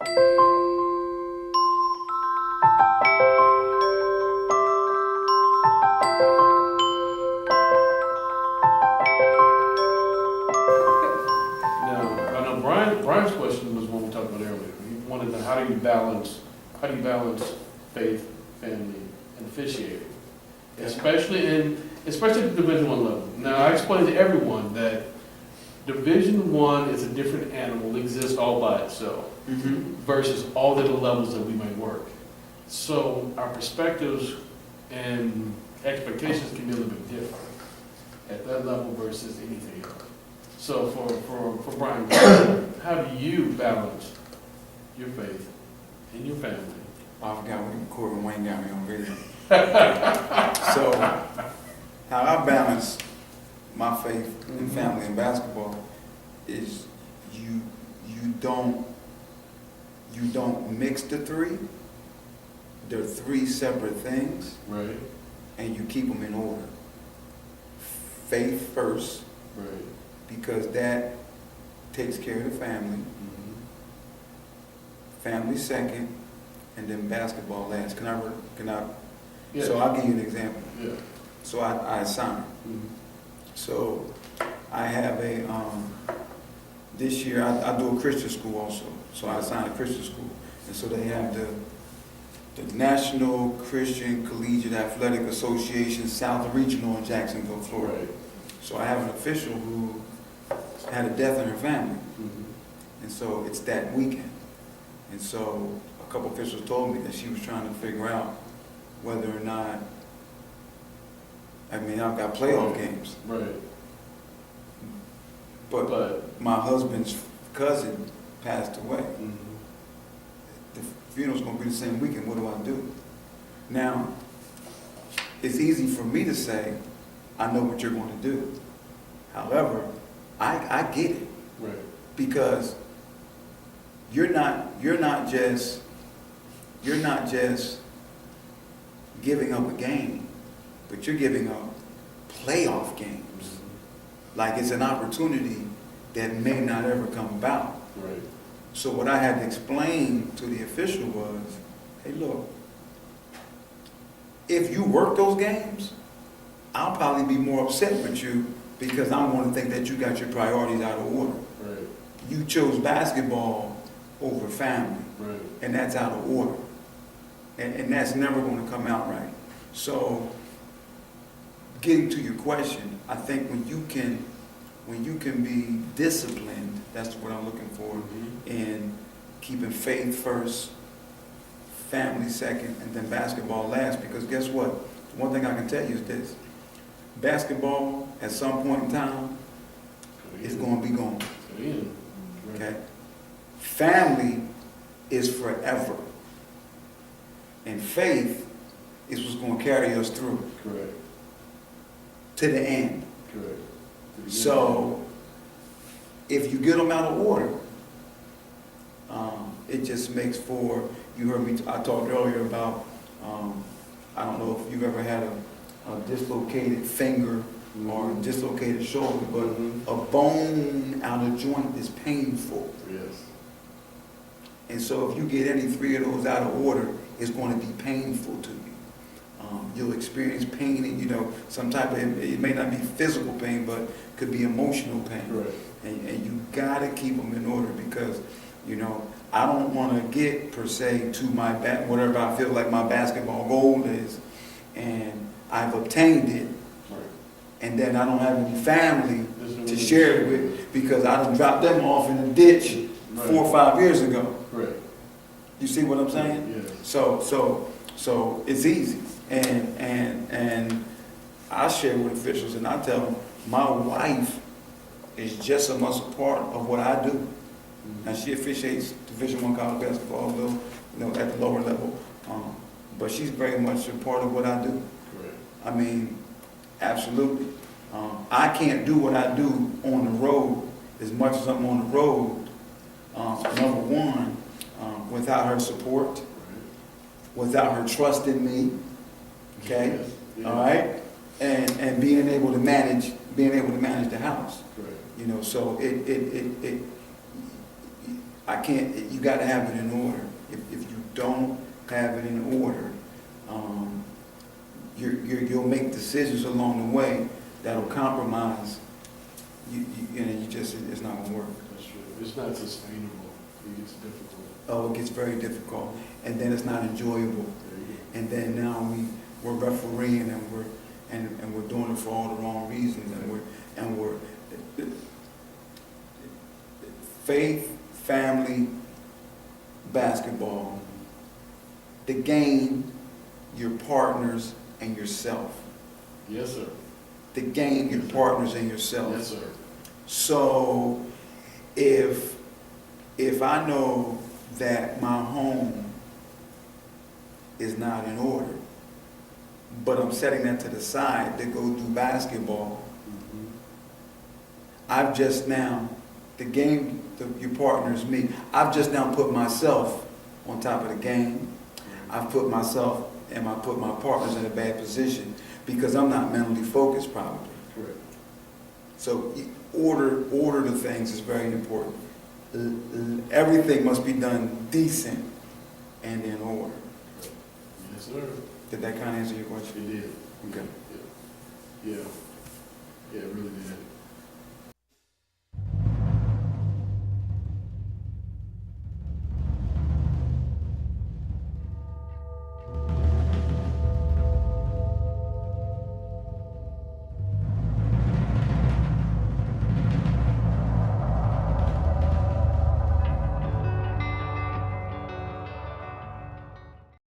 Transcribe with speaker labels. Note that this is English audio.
Speaker 1: Now, I know Brian's question was one we talked about earlier. He wanted to, how do you balance faith, family, and officiating? Especially at the Division I level. Now, I explained to everyone that Division I is a different animal, it exists all by itself, versus all the other levels that we may work. So our perspectives and expectations can be a little bit different at that level versus anything else. So for Brian, how do you balance your faith and your family?
Speaker 2: I forgot when Corbin Wayne got me on video. So, how I balance my faith and family in basketball is you don't mix the three. They're three separate things,
Speaker 1: Right.
Speaker 2: and you keep them in order. Faith first,
Speaker 1: Right.
Speaker 2: because that takes care of the family. Family second, and then basketball last. Can I?
Speaker 1: Yeah.
Speaker 2: So I'll give you an example.
Speaker 1: Yeah.
Speaker 2: So I assign. So I have this year I do a Christian school also. So I assign a Christian school. And so they have the National Christian Collegiate Athletic Association South Regional in Jacksonville, Florida.
Speaker 1: Right.
Speaker 2: So I have an official who had a death in her family. And so it's that weekend. And so a couple officials told me that she was trying to figure out whether or not, I've got playoff games.
Speaker 1: Right.
Speaker 2: But my husband's cousin passed away. The funeral's going to be the same weekend. What do I do? Now, it's easy for me to say, I know what you're going to do. However, I get it.
Speaker 1: Right.
Speaker 2: Because you're not just giving up a game, but you're giving up playoff games. Like it's an opportunity that may not ever come about.
Speaker 1: Right.
Speaker 2: So what I had to explain to the official was, hey, look, if you work those games, I'll probably be more upset with you because I'm going to think that you got your priorities out of order.
Speaker 1: Right.
Speaker 2: You chose basketball over family,
Speaker 1: Right.
Speaker 2: and that's out of order. And that's never going to come out right. So, getting to your question, I think when you can be disciplined, that's what I'm looking for, in keeping faith first, family second, and then basketball last. Because guess what? One thing I can tell you is this: basketball, at some point in time, is going to be gone. Okay? Family is forever. And faith is what's going to carry us through.
Speaker 1: Correct.
Speaker 2: To the end.
Speaker 1: Correct.
Speaker 2: So, if you get them out of order, it just makes for, you heard me, I talked earlier about, I don't know if you've ever had a dislocated finger or a dislocated shoulder, but a bone out of joint is painful.
Speaker 1: Yes.
Speaker 2: And so if you get any three of those out of order, it's going to be painful to you. You'll experience pain, and some type of, it may not be physical pain, but could be emotional pain.
Speaker 1: Right.
Speaker 2: And you gotta keep them in order because, I don't want to get per se to my whatever I feel like my basketball goal is, and I've obtained it,
Speaker 1: Right.
Speaker 2: and then I don't have any family to share it with because I done dropped them off in a ditch 4 or 5 years ago.
Speaker 1: Right.
Speaker 2: You see what I'm saying?
Speaker 1: Yeah.
Speaker 2: So it's easy, and I share with officials, and I tell them my wife is just as much a part of what I do. Now she officiates Division I college basketball, at the lower level, but she's very much a part of what I do.
Speaker 1: Correct.
Speaker 2: Absolutely. I can't do what I do on the road as much as I'm on the road. Number one, without her support, without her trust in me, okay,
Speaker 1: Yes. Yeah.
Speaker 2: all right, and being able to manage the house.
Speaker 1: Correct.
Speaker 2: So I can't, you gotta have it in order. If you don't have it in order, you'll make decisions along the way that'll compromise. It's not gonna work.
Speaker 1: That's true. It's not sustainable. It gets difficult.
Speaker 2: Oh, it gets very difficult, and then it's not enjoyable.
Speaker 1: There you go.
Speaker 2: And then now we're refereeing and we're doing it for all the wrong reasons, and we're faith, family, basketball, the game, your partners, and yourself.
Speaker 1: Yes, sir.
Speaker 2: The game, your partners, and yourself.
Speaker 1: Yes, sir.
Speaker 2: So if I know that my home is not in order, but I'm setting that to the side to go do basketball, I've just now, the game, your partner is me. I've just now put myself on top of the game. I've put myself and I put my partners in a bad position because I'm not mentally focused probably.
Speaker 1: Correct.
Speaker 2: So order the things is very important. Everything must be done decent and in order.
Speaker 1: Yes, sir.
Speaker 2: Did that kind of answer your question?
Speaker 1: It did.
Speaker 2: Okay.
Speaker 1: Yeah. Yeah, it really did.